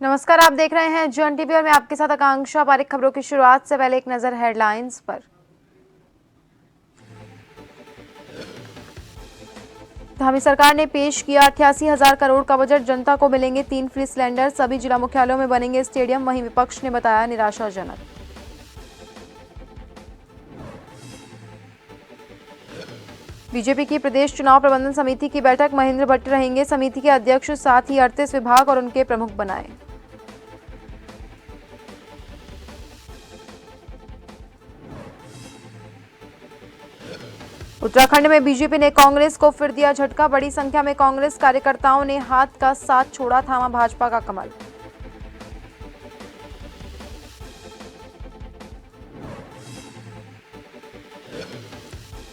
नमस्कार, आप देख रहे हैं जन टीवी और मैं आपके साथ आकांक्षा पारिक। खबरों की शुरुआत से पहले एक नजर हेडलाइंस पर। धामी सरकार ने पेश किया 88,000 करोड़ का बजट, जनता को मिलेंगे 3 फ्री सिलेंडर, सभी जिला मुख्यालयों में बनेंगे स्टेडियम, वहीं विपक्ष ने बताया निराशाजनक। बीजेपी की प्रदेश चुनाव प्रबंधन समिति की बैठक, महेंद्र भट्ट रहेंगे समिति के अध्यक्ष, साथ ही 38 विभाग और उनके प्रमुख बनाए। उत्तराखंड में बीजेपी ने कांग्रेस को फिर दिया झटका, बड़ी संख्या में कांग्रेस कार्यकर्ताओं ने हाथ का साथ छोड़ा, थामा भाजपा का कमल।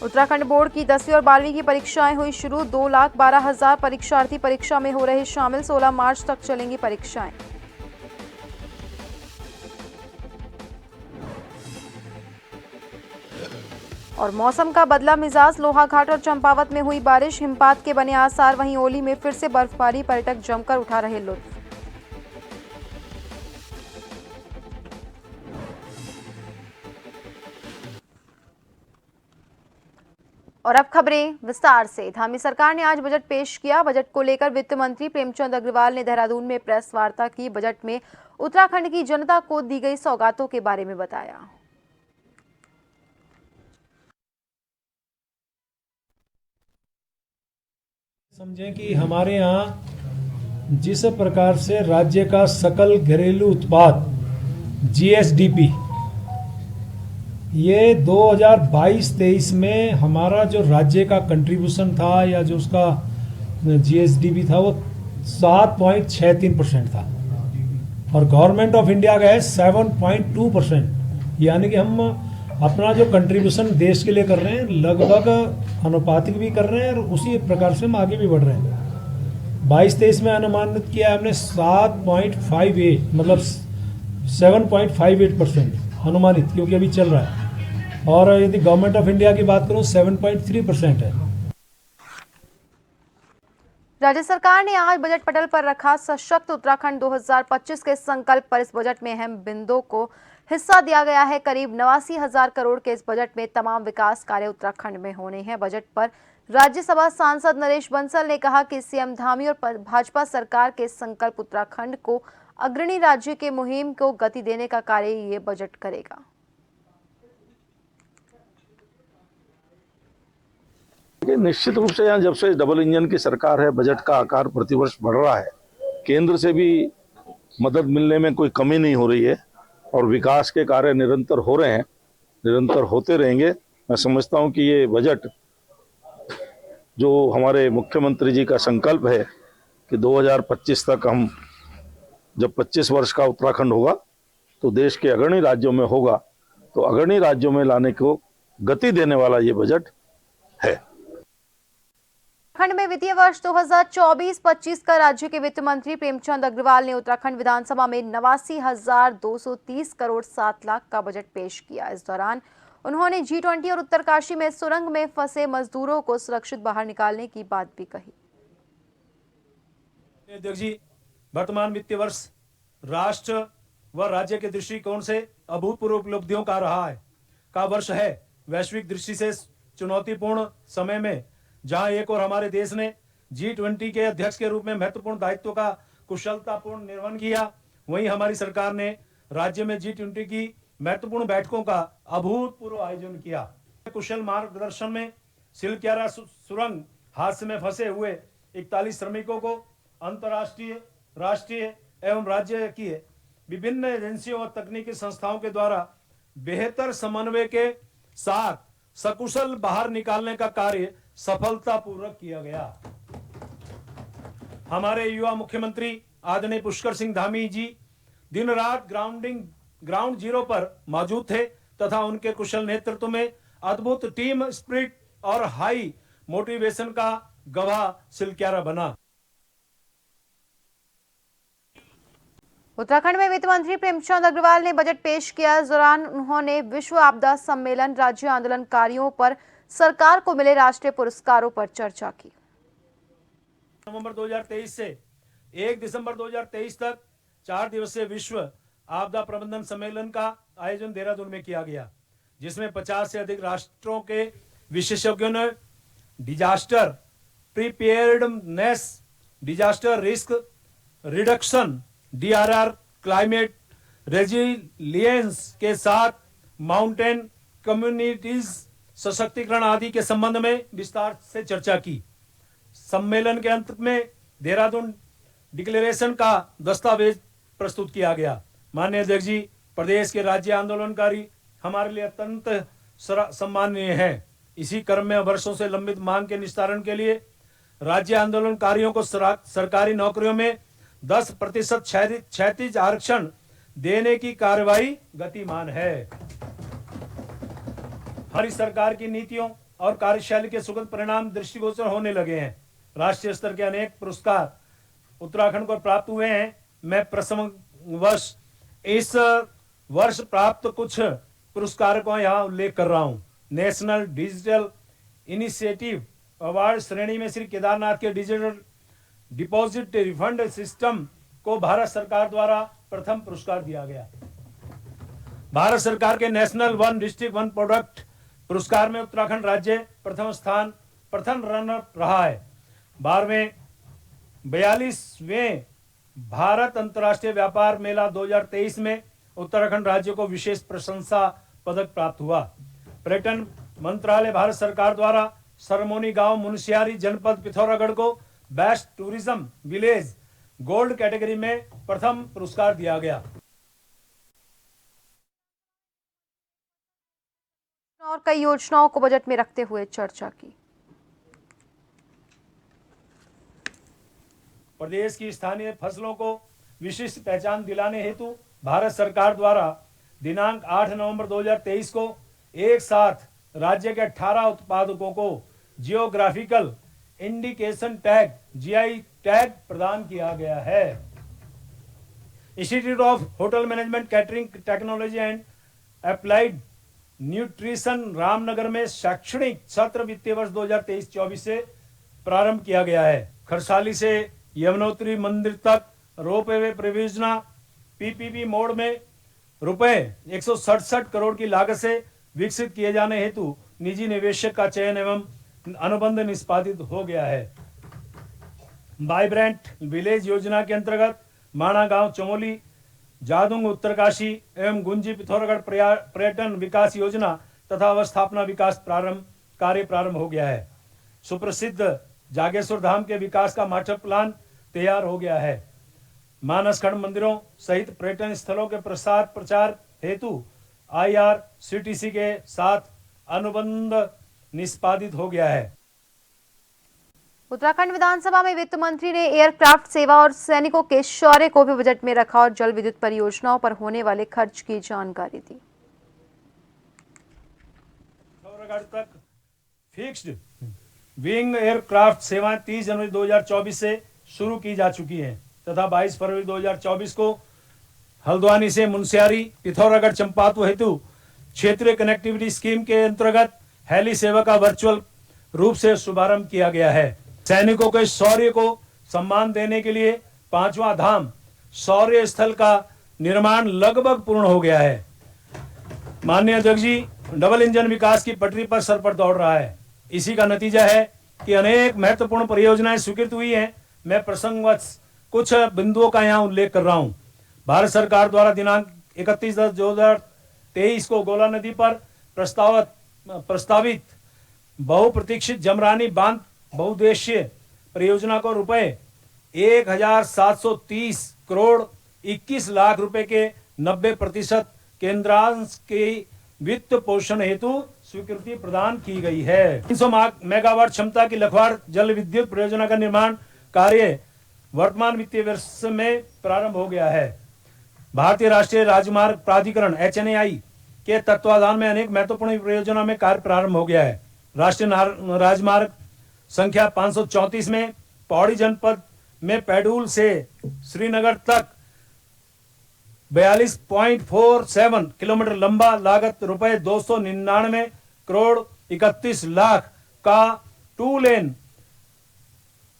उत्तराखंड बोर्ड की 10वीं और 12वीं की परीक्षाएं हुई शुरू, 2,12,000 परीक्षार्थी परीक्षा में हो रहे शामिल, 16 मार्च तक चलेंगी परीक्षाएं। और मौसम का बदला मिजाज, लोहाघाट और चंपावत में हुई बारिश, हिमपात के बने आसार, वहीं ओली में फिर से बर्फबारी, पर्यटक जमकर उठा रहे लुत्फ। और अब खबरें विस्तार से। धामी सरकार ने आज बजट पेश किया। बजट को लेकर वित्त मंत्री प्रेमचंद अग्रवाल ने देहरादून में प्रेस वार्ता की। बजट में उत्तराखंड की जनता को दी गई सौगातों के बारे में बताया। समझें कि हमारे यहाँ जिस प्रकार से राज्य का सकल घरेलू उत्पाद जीएसडीपी ये 2022-23 में हमारा जो राज्य का कंट्रीब्यूशन था या जो उसका जीएसडीपी था वो 7.63% था और गवर्नमेंट ऑफ इंडिया का है 7.2%। यानी कि हम अपना जो कंट्रीब्यूशन देश के लिए कर रहे हैं लगभग अनुपातिक भी कर रहे हैं और उसी प्रकार से हम आगे भी बढ़ रहे हैं। 22-23 में अनुमानित किया हमने 7.58 मतलब 7.58% अनुमानित, क्योंकि अभी चल रहा है, और यदि गवर्नमेंट ऑफ इंडिया की बात करूं 7.3% है। राज्य सरकार ने आज बजट पटल पर रखा सशक्त उत्तराखंड 2025 के संकल्प पर। इस बजट में अहम बिंदुओं को हिस्सा दिया गया है। करीब 89,000 करोड़ के इस बजट में तमाम विकास कार्य उत्तराखंड में होने हैं। बजट पर राज्यसभा सांसद नरेश बंसल ने कहा कि सीएम धामी और भाजपा सरकार के संकल्प उत्तराखंड को अग्रणी राज्य के मुहिम को गति देने का कार्य ये बजट करेगा। निश्चित रूप से यहाँ जब से डबल इंजन की सरकार है, बजट का आकार प्रतिवर्ष बढ़ रहा है, केंद्र से भी मदद मिलने में कोई कमी नहीं हो रही है और विकास के कार्य निरंतर हो रहे हैं, निरंतर होते रहेंगे। मैं समझता हूँ कि ये बजट जो हमारे मुख्यमंत्री जी का संकल्प है कि 2025 तक हम जब 25 वर्ष का उत्तराखंड होगा तो देश के अग्रणी राज्यों में होगा, तो अग्रणी राज्यों में लाने को गति देने वाला ये बजट है। उत्तराखंड में वित्तीय वर्ष 2024-25 का राज्य के वित्त मंत्री प्रेमचंद अग्रवाल ने उत्तराखंड विधानसभा में 89,230 करोड़ 7 लाख का बजट पेश किया। इस दौरान उन्होंने G20 और उत्तरकाशी में सुरंग में फंसे मजदूरों को सुरक्षित बाहर निकालने की बात भी कही। अध्यक्ष जी, वर्तमान वित्तीय वर्ष राष्ट्र व राज्य के दृष्टिकोण से अभूतपूर्व उपलब्धियों का वर्ष है। वैश्विक दृष्टि से चुनौतीपूर्ण समय में जहां एक और हमारे देश ने G20 के अध्यक्ष के रूप में महत्वपूर्ण दायित्व का कुशलतापूर्ण निर्वहन किया, वहीं हमारी सरकार ने राज्य में G20 की महत्वपूर्ण बैठकों का अभूतपूर्व आयोजन किया। कुशल मार्गदर्शन में सिलक्यारा सुरंग हादसे में फंसे हुए 41 श्रमिकों को अंतर्राष्ट्रीय, राष्ट्रीय एवं राज्य की विभिन्न एजेंसियों और तकनीकी संस्थाओं के द्वारा बेहतर समन्वय के साथ सकुशल बाहर निकालने का कार्य सफलतापूर्वक किया गया। हमारे युवा मुख्यमंत्री आदरणीय पुष्कर सिंह धामी जी दिन रात ग्राउंड जीरो पर मौजूद थे तथा उनके कुशल नेतृत्व में अद्भुत टीम स्पिरिट और हाई मोटिवेशन का गवाह सिलक्यारा बना। उत्तराखंड में वित्त मंत्री प्रेमचंद अग्रवाल ने बजट पेश किया। इस दौरान उन्होंने विश्व आपदा सम्मेलन राज्य आंदोलनकारियों पर सरकार को मिले राष्ट्रीय पुरस्कारों पर चर्चा की। नवंबर 2023 से 1 दिसंबर 2023 तक 4 दिवसीय विश्व आपदा प्रबंधन सम्मेलन का आयोजन देहरादून में किया गया, जिसमें 50 से अधिक राष्ट्रों के विशेषज्ञों ने disaster preparedness, disaster risk reduction DRR, climate resilience के साथ माउंटेन कम्युनिटीज सशक्तिकरण आदि के संबंध में विस्तार से चर्चा की। सम्मेलन के अंत में देहरादून डिक्लेरेशन का दस्तावेज प्रस्तुत किया गया। माननीय अध्यक्ष जी, प्रदेश के राज्य आंदोलनकारी हमारे लिए अत्यंत सम्माननीय है। इसी क्रम में वर्षों से लंबित मांग के निस्तारण के लिए राज्य आंदोलनकारियों को सरकारी नौकरियों में 10% क्षैतिज आरक्षण देने की कार्रवाई गतिमान है। हमारी सरकार की नीतियों और कार्यशैली के सुखद परिणाम दृष्टिगोचर होने लगे हैं। राष्ट्रीय स्तर के अनेक पुरस्कार उत्तराखंड को प्राप्त हुए हैं। मैं प्रसंगवश इस वर्ष प्राप्त कुछ पुरस्कारों का यहाँ उल्लेख कर रहा हूँ। नेशनल डिजिटल इनिशिएटिव अवार्ड श्रेणी में श्री केदारनाथ के डिजिटल डिपॉजिट रिफंड सिस्टम को भारत सरकार द्वारा प्रथम पुरस्कार दिया गया। भारत सरकार के national one district one product पुरस्कार में उत्तराखंड राज्य प्रथम रनर रहा है। 42वें भारत अंतर्राष्ट्रीय व्यापार मेला 2023 में उत्तराखंड राज्य को विशेष प्रशंसा पदक प्राप्त हुआ। पर्यटन मंत्रालय भारत सरकार द्वारा सरमोनी गांव मुनस्यारी जनपद पिथौरागढ़ को best tourism village gold category में प्रथम पुरस्कार दिया गया। और कई योजनाओं को बजट में रखते हुए चर्चा की। प्रदेश की स्थानीय फसलों को विशिष्ट पहचान दिलाने हेतु भारत सरकार द्वारा दिनांक 8 नवंबर 2023 को एक साथ राज्य के 18 उत्पादकों को geographical indication tag GI tag प्रदान किया गया है। Institute of hotel management catering technology and applied nutrition Ramnagar में शैक्षणिक सत्र वित्तीय वर्ष 2023-24 से प्रारंभ किया गया है। खरसाली से यमुनोत्री मंदिर तक रोपवे परियोजना PPP मोड में रुपए 167 करोड़ की लागत से विकसित किए जाने हेतु निजी निवेशक का चयन एवं अनुबंध निष्पादित हो गया है। वाइब्रेंट विलेज योजना के अंतर्गत माणा गांव चमोली, जादुंग उत्तरकाशी एवं गुंजी पिथौरागढ़ पर्यटन विकास योजना तथा अवस्थापना विकास कार्य प्रारंभ हो गया है। सुप्रसिद्ध जागेश्वर धाम के विकास का मास्टर प्लान तैयार हो गया है। मानसखंड मंदिरों सहित पर्यटन स्थलों के प्रचार हेतु IRCTC के साथ अनुबंध निष्पादित हो गया है। उत्तराखंड विधानसभा में वित्त मंत्री ने एयरक्राफ्ट सेवा और सैनिकों के शौर्य को भी बजट में रखा और जल विद्युत परियोजनाओं पर होने वाले खर्च की जानकारी दी। पिथौरागढ़ तक फिक्स्ड विंग एयरक्राफ्ट सेवाएं 30 जनवरी 2024 से शुरू की जा चुकी हैं तथा 22 फरवरी 2024 को हल्द्वानी से मुनस्यारी पिथौरागढ़ चंपावत हेतु क्षेत्रीय कनेक्टिविटी स्कीम के अंतर्गत हेली सेवा का वर्चुअल रूप से शुभारंभ किया गया है। सैनिकों के शौर्य को सम्मान देने के लिए 5वां धाम शौर्य स्थल का निर्माण लगभग पूर्ण हो गया है। माननीय अध्यक्ष जी, डबल इंजन विकास की पटरी पर सर पर दौड़ रहा है। इसी का नतीजा है कि अनेक महत्वपूर्ण परियोजनाएं स्वीकृत हुई हैं। मैं प्रसंगवश कुछ बिंदुओं का यहाँ उल्लेख कर रहा हूँ। भारत सरकार द्वारा दिनांक 31/10/2023 को गोला नदी पर प्रस्तावित बहुप्रतीक्षित जमरानी बांध बहुउद्देशीय परियोजना को रुपए 1730 करोड़ 21 लाख रुपए के 90% केंद्रांश के वित्त पोषण हेतु स्वीकृति प्रदान की गई है। 300 मेगावाट क्षमता की लखवाड़ जल विद्युत परियोजना का निर्माण कार्य वर्तमान वित्तीय वर्ष में प्रारंभ हो गया है। भारतीय राष्ट्रीय राजमार्ग प्राधिकरण HNAI के तत्वाधान में अनेक महत्वपूर्ण परियोजनाओं में कार्य प्रारंभ हो गया है। राष्ट्रीय राजमार्ग संख्या 534 में पौड़ी जनपद में पैडूल से श्रीनगर तक 42.47 किलोमीटर लंबा लागत रुपए 299 करोड़ 31 लाख का 2 लेन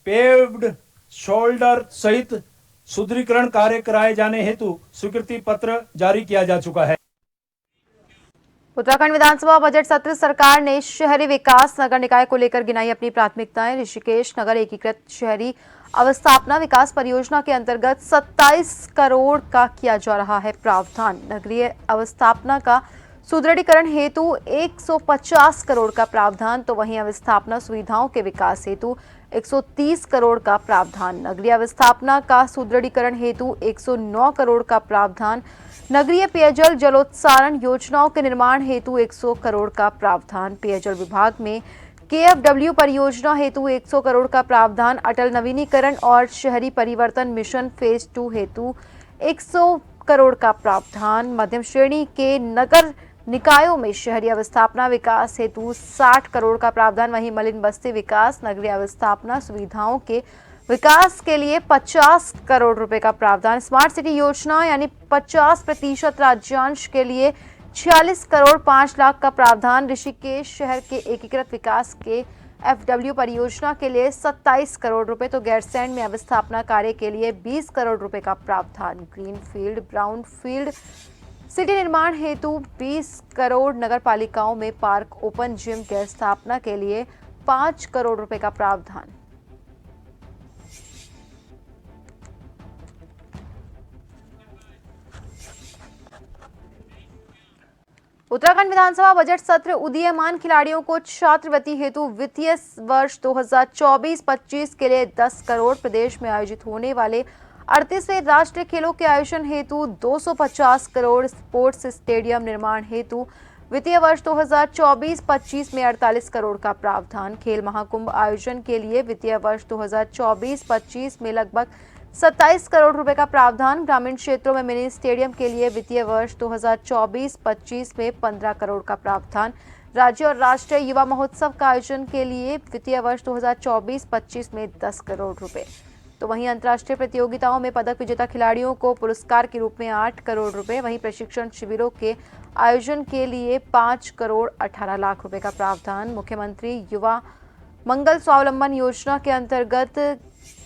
पेव्ड शोल्डर सहित सुदृढ़ीकरण कार्य कराए जाने हेतु स्वीकृति पत्र जारी किया जा चुका है। उत्तराखंड विधानसभा बजट सत्र सरकार ने शहरी विकास नगर निकाय को लेकर गिनाई अपनी प्राथमिकताएं। ऋषिकेश नगर एकीकृत शहरी अवस्थापना विकास परियोजना के अंतर्गत 27 करोड़ का किया जा रहा है प्रावधान। नगरीय अवस्थापना का सुदृढ़ीकरण हेतु 150 करोड़ का प्रावधान, तो वहीं अवस्थापना सुविधाओं के विकास हेतु 130 करोड़ का प्रावधान। नगरीय अवस्थापना का सुदृढ़ीकरण हेतु 109 करोड़ का प्रावधान। नगरीय पेयजल जलोत्सारण योजनाओं के निर्माण हेतु 100 करोड़ का प्रावधान। पेयजल विभाग में KFW परियोजना हेतु 100 करोड़ का प्रावधान। अटल नवीनीकरण और शहरी परिवर्तन मिशन फेज 2 हेतु 100 करोड़ का प्रावधान। मध्यम श्रेणी के नगर निकायों में शहरी अवस्थापना विकास हेतु 60 करोड़ का प्रावधान। वहीं मलिन बस्ती विकास नगरीय अवस्थापना सुविधाओं के विकास के लिए 50 करोड़ रुपए का प्रावधान। स्मार्ट सिटी योजना यानी 50% राज्यांश के लिए 46 करोड़ 5 लाख का प्रावधान। ऋषिकेश शहर के एकीकृत विकास के FW परियोजना के लिए 27 करोड़ रुपए, तो गैरसैंण में अवस्थापना कार्य के लिए 20 करोड़ रुपए का प्रावधान। Green field brown field city निर्माण हेतु 20 करोड़। नगर पालिकाओं में पार्क ओपन जिम के स्थापना के लिए 5 करोड़ रुपए का प्रावधान। उत्तराखंड विधानसभा बजट सत्र उदीयमान खिलाड़ियों को छात्रवृत्ति हेतु वित्तीय वर्ष 2024-25 के लिए 10 करोड़। प्रदेश में आयोजित होने वाले 38वें राष्ट्रीय खेलों के आयोजन हेतु 250 करोड़। स्पोर्ट्स स्टेडियम निर्माण हेतु वित्तीय वर्ष 2024-25 में 48 करोड़ का प्रावधान। खेल महाकुंभ आयोजन के लिए वित्तीय वर्ष 2024-25 में लगभग 27 करोड़ रुपए का प्रावधान। ग्रामीण क्षेत्रों में मिनी स्टेडियम के लिए वित्तीय वर्ष 2024-25 में 15 करोड़ का प्रावधान। राज्य और राष्ट्रीय युवा महोत्सव का आयोजन के लिए वित्तीय वर्ष 2024-25 में 10 करोड़ रुपए। तो वहीं अंतर्राष्ट्रीय प्रतियोगिताओं में पदक विजेता खिलाड़ियों को पुरस्कार के रूप में 8 करोड़ रुपए। वहीं प्रशिक्षण शिविरों के आयोजन के लिए 5 करोड़ 18 लाख रुपए का प्रावधान। मुख्यमंत्री युवा मंगल स्वावलंबन योजना के अंतर्गत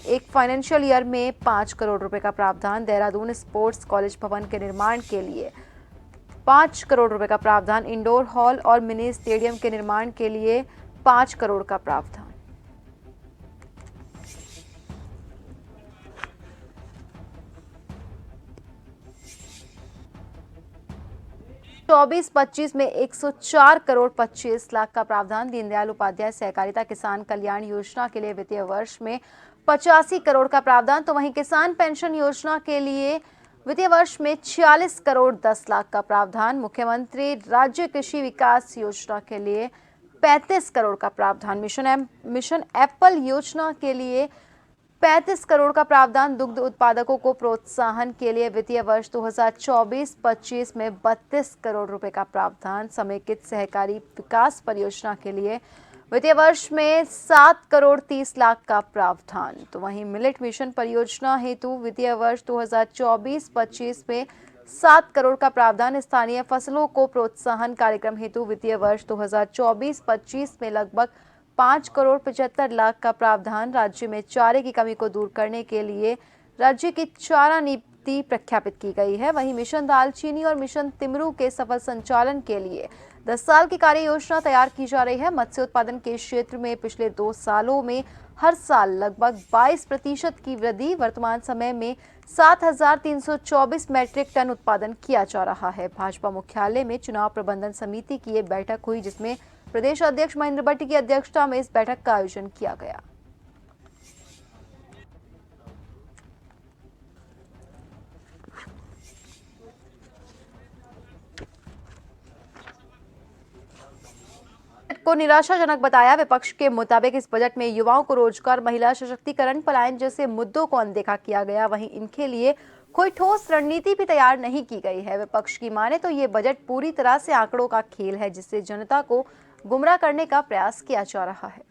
एक फाइनेंशियल ईयर में 5 करोड़ रुपए का प्रावधान। देहरादून स्पोर्ट्स कॉलेज भवन के निर्माण के लिए 5 करोड़ रुपए का प्रावधान। इंडोर हॉल और मिनी स्टेडियम के निर्माण के लिए 5 करोड़ का प्रावधान। 24-25 में 104 करोड़ 25 लाख का प्रावधान। दीनदयाल उपाध्याय सहकारिता किसान कल्याण योजना के लिए वित्तीय वर्ष में 85 करोड़ का प्रावधान। तो वहीं किसान पेंशन योजना के लिए वित्तीय वर्ष में 46 करोड़ 10 लाख का प्रावधान। मुख्यमंत्री राज्य कृषि विकास योजना के लिए 35 करोड़ का प्रावधान। मिशन एप्पल योजना के लिए 35 करोड़ का प्रावधान। दुग्ध उत्पादकों को प्रोत्साहन के लिए वित्तीय वर्ष 2024-25 में 32 करोड़ रुपए का प्रावधान। समेकित सहकारी विकास परियोजना के लिए वित्तीय वर्ष में 7 करोड़ 30 लाख का प्रावधान। तो वहीं मिलेट मिशन परियोजना हेतु वित्तीय वर्ष 2024-25 में 7 करोड़ का प्रावधान। स्थानीय फसलों को प्रोत्साहन कार्यक्रम हेतु वित्तीय वर्ष 2024-25 में लगभग 5 करोड़ 75 लाख का प्रावधान। राज्य में चारे की कमी को दूर करने के लिए राज्य की चारा नीति प्रख्यापित की गई है। वहीं मिशन दालचीनी और मिशन तिमरू के सफल संचालन के लिए 10 साल की कार्य योजना तैयार की जा रही है। मत्स्य उत्पादन के क्षेत्र में पिछले 2 सालों में हर साल लगभग 22% की वृद्धि। वर्तमान समय में 7,324 मैट्रिक टन उत्पादन किया जा रहा है। भाजपा मुख्यालय में चुनाव प्रबंधन समिति की ये बैठक हुई, जिसमें प्रदेश अध्यक्ष महेंद्र भट्ट की अध्यक्षता में इस बैठक का आयोजन किया गया। को निराशाजनक बताया। विपक्ष के मुताबिक इस बजट में युवाओं को रोजगार, महिला सशक्तिकरण, पलायन जैसे मुद्दों को अनदेखा किया गया। वहीं इनके लिए कोई ठोस रणनीति भी तैयार नहीं की गई है। विपक्ष की माने तो ये बजट पूरी तरह से आंकड़ों का खेल है, जिससे जनता को गुमराह करने का प्रयास किया जा रहा है।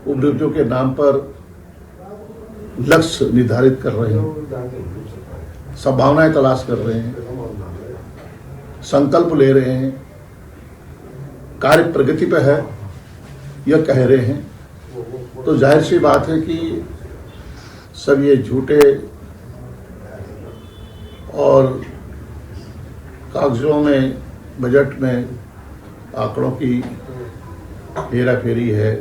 उपलब्धियों के नाम पर लक्ष्य निर्धारित कर रहे हैं, संभावनाएं तलाश कर रहे हैं, संकल्प ले रहे हैं, कार्य प्रगति पे है यह कह रहे हैं, तो जाहिर सी बात है कि सब ये झूठे और कागजों में, बजट में आंकड़ों की हेरा फेरी है,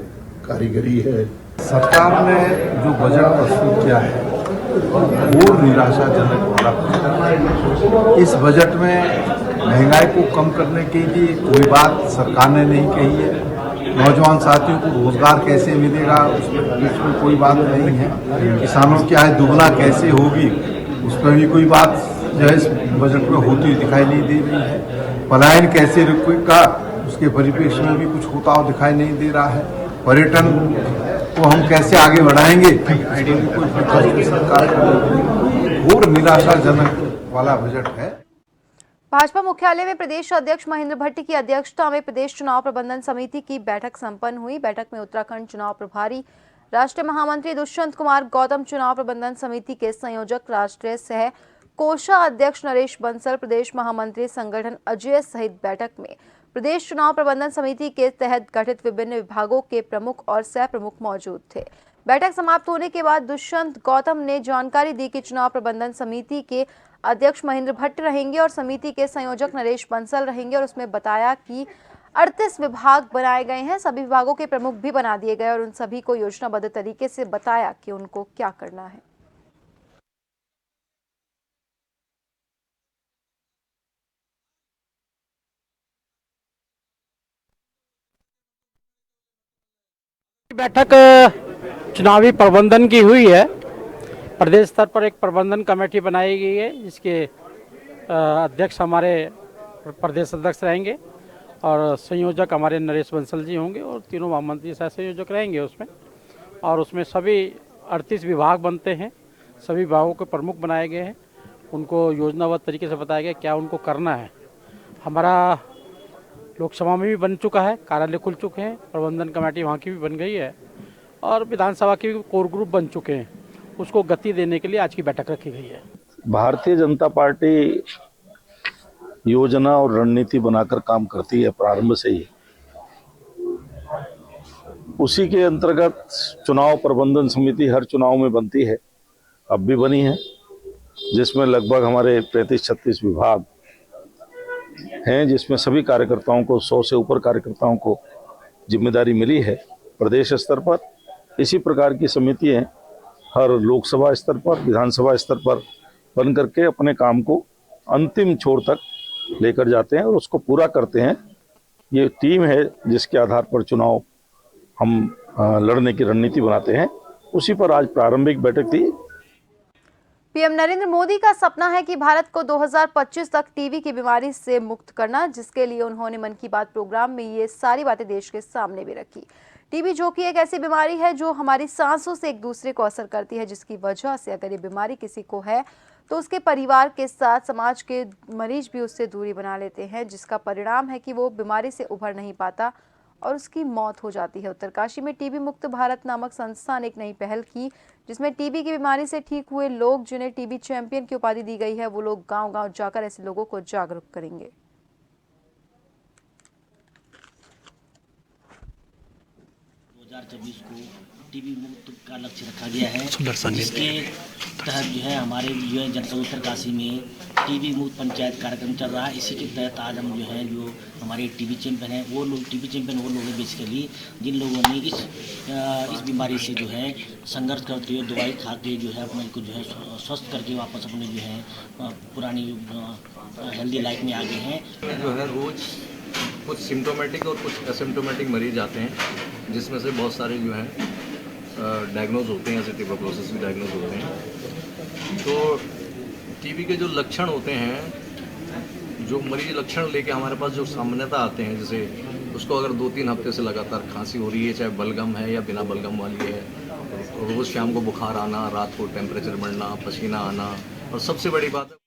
कारीगरी है। सरकार ने जो बजट प्रस्तुत किया है वो निराशाजनक वाला बजट। इस बजट में महंगाई को कम करने के लिए कोई बात सरकार ने नहीं कही है। नौजवान साथियों को रोजगार कैसे मिलेगा उसमें कोई बात नहीं है। किसानों की आय दुगना कैसे होगी उस पर भी कोई बात जो है इस बजट में होती हुई दिखाई नहीं दे रही है। पलायन कैसे रुकेगा उसके परिप्रेक्ष्य में भी कुछ होता हुआ दिखाई नहीं दे रहा है। पर्यटन को हम कैसे आगे बढ़ाएंगे, कोई सरकार घोर निराशाजनक वाला बजट है। भाजपा मुख्यालय में प्रदेश अध्यक्ष महेंद्र भट्ट की अध्यक्षता में प्रदेश चुनाव प्रबंधन समिति की बैठक संपन्न हुई। बैठक में उत्तराखंड चुनाव प्रभारी राष्ट्रीय महामंत्री दुष्यंत कुमार गौतम, चुनाव प्रबंधन समिति के संयोजक राष्ट्रीय सह कोषाध्यक्ष नरेश बंसल, प्रदेश महामंत्री संगठन अजय सहित बैठक में प्रदेश चुनाव प्रबंधन समिति के तहत गठित विभिन्न विभागों के प्रमुख और सह प्रमुख मौजूद थे। बैठक समाप्त होने के बाद दुष्यंत गौतम ने जानकारी दी कि चुनाव प्रबंधन समिति के अध्यक्ष महेंद्र भट्ट रहेंगे और समिति के संयोजक नरेश बंसल रहेंगे, और उसमें बताया कि 38 विभाग बनाए गए हैं। सभी विभागों के प्रमुख भी बना दिए गए और उन सभी को योजनाबद्ध तरीके से बताया कि उनको क्या करना है। बैठक चुनावी प्रबंधन की हुई है। प्रदेश स्तर पर एक प्रबंधन कमेटी बनाई गई है जिसके अध्यक्ष हमारे प्रदेश अध्यक्ष रहेंगे और संयोजक हमारे नरेश बंसल जी होंगे और तीनों महामंत्री सह संयोजक रहेंगे उसमें। और उसमें सभी 38 विभाग बनते हैं। सभी विभागों के प्रमुख बनाए गए हैं, उनको योजनाबद्ध तरीके से बताया गया क्या उनको करना है। हमारा लोकसभा में भी बन चुका है, कार्यालय खुल चुके हैं, प्रबंधन कमेटी वहाँ की भी बन गई है और विधानसभा के भी कोर ग्रुप बन चुके हैं। उसको गति देने के लिए आज की बैठक रखी गई है। भारतीय जनता पार्टी योजना और रणनीति बनाकर काम करती है प्रारंभ से ही। उसी के अंतर्गत चुनाव प्रबंधन समिति हर चुनाव में बनती है, अब भी बनी है, जिसमें लगभग हमारे 35-36 विभाग हैं, जिसमें सभी कार्यकर्ताओं को 100 से ऊपर कार्यकर्ताओं को जिम्मेदारी मिली है। प्रदेश स्तर पर इसी प्रकार की समितियां हर लोकसभा स्तर पर, विधानसभा स्तर पर बन करके अपने काम को अंतिम छोर तक लेकर जाते हैं और उसको पूरा करते हैं। ये टीम है जिसके आधार पर चुनाव हम लड़ने की रणनीति बनाते हैं। उसी पर आज प्रारंभिक बैठक थी। पीएम नरेंद्र मोदी का सपना है कि भारत को 2025 तक टीबी की बीमारी से मुक्त करना, जिसके लिए उन्होंने मन की बात प्रोग्राम में ये सारी बातें देश के सामने भी रखी। टीबी जो कि एक ऐसी बीमारी है जो हमारी सांसों से एक दूसरे को असर करती है, जिसकी वजह से अगर ये बीमारी किसी को है तो उसके परिवार के साथ समाज के मरीज भी उससे दूरी बना लेते हैं, जिसका परिणाम है कि वो बीमारी से उभर नहीं पाता और उसकी मौत हो जाती है। उत्तरकाशी में टीबी मुक्त भारत नामक संस्था ने एक नई पहल की, जिसमें टीबी की बीमारी से ठीक हुए लोग, जिन्हें टीबी चैंपियन की उपाधि दी गई है, वो लोग गांव-गांव जाकर ऐसे लोगों को जागरूक करेंगे। 2024 को टीबी मुक्त का लक्ष्य रखा गया है, जिसके तहत जो है हमारे जो है जनपद उत्तरकाशी में टीबी मुक्त पंचायत कार्यक्रम चल रहा है। इसी के तहत आज हम जो है जो हमारे टीबी चैंपियन हैं वो लोग, टीबी चैंपियन वो लोग हैं बेसिकली जिन लोगों ने इस बीमारी से जो है संघर्ष करते हुए दवाई खाते जो है अपने को जो है स्वस्थ करके वापस अपने जो है पुरानी हेल्दी लाइफ में आ गए हैं। जो है रोज़ कुछ सिम्टोमेटिक और कुछ एसिम्टोमेटिक मरीज आते हैं, जिसमें से बहुत सारे जो हैं डायग्नोज होते हैं, ऐसे ट्यूबरकुलोसिस भी डायग्नोज होते हैं। तो टीबी के जो लक्षण होते हैं, जो मरीज लक्षण लेके हमारे पास जो सामान्यता आते हैं, जैसे उसको अगर 2-3 हफ्ते से लगातार खांसी हो रही है, चाहे बलगम है या बिना बलगम वाली है, रोज़ शाम को बुखार आना, रात को टेम्परेचर बढ़ना, पसीना आना, और सबसे बड़ी बात है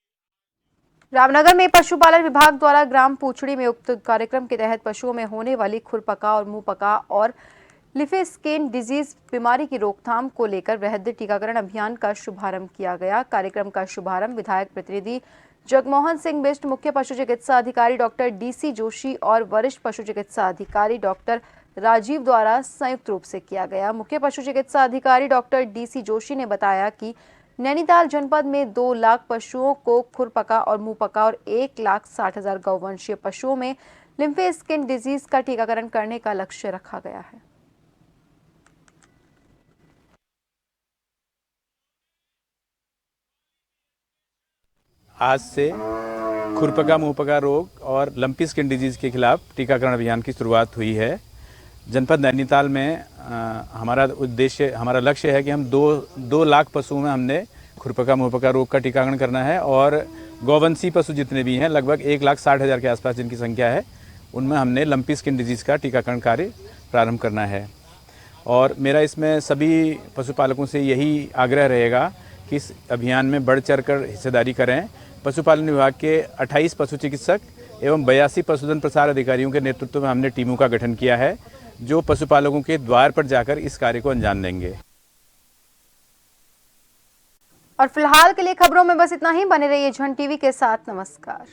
रामनगर में पशुपालन विभाग द्वारा ग्राम पूछड़ी में उक्त कार्यक्रम के तहत पशुओं में होने वाली खुरपका और मुंहपका और लिफे स्किन डिजीज बीमारी की रोकथाम को लेकर वृहद टीकाकरण अभियान का शुभारंभ किया गया। कार्यक्रम का शुभारंभ विधायक प्रतिनिधि जगमोहन सिंह बिष्ट, मुख्य पशु चिकित्सा अधिकारी डॉक्टर डीसी जोशी और वरिष्ठ पशु चिकित्सा अधिकारी डॉक्टर राजीव द्वारा संयुक्त रूप से किया गया। मुख्य पशु चिकित्सा अधिकारी डॉक्टर डीसी जोशी ने बताया कि नैनीताल जनपद में 2 लाख पशुओं को खुरपका और मुंहपका और 1,60,000 गौवंशीय पशुओं में लिम्फे स्किन डिजीज का टीकाकरण करने का लक्ष्य रखा गया है। आज से खुरपका मुंहपका रोग और लंपी स्किन डिजीज़ के खिलाफ टीकाकरण अभियान की शुरुआत हुई है। जनपद नैनीताल में हमारा लक्ष्य है कि हम 2 लाख पशुओं में हमने खुरपका मुंहपका रोग का टीकाकरण करना है और गौवंशी पशु जितने भी हैं लगभग 1,60,000 के आसपास जिनकी संख्या है, उनमें हमने लंपी स्किन डिजीज़ का टीकाकरण कार्य प्रारंभ करना है। और मेरा इसमें सभी पशुपालकों से यही आग्रह रहेगा कि इस अभियान में बढ़ चढ़कर हिस्सेदारी करें। पशुपालन विभाग के 28 पशु चिकित्सक एवं 82 पशुधन प्रसार अधिकारियों के नेतृत्व में हमने टीमों का गठन किया है, जो पशुपालकों के द्वार पर जाकर इस कार्य को अंजाम देंगे। और फिलहाल के लिए खबरों में बस इतना ही। बने रहिए झन टीवी के साथ। नमस्कार।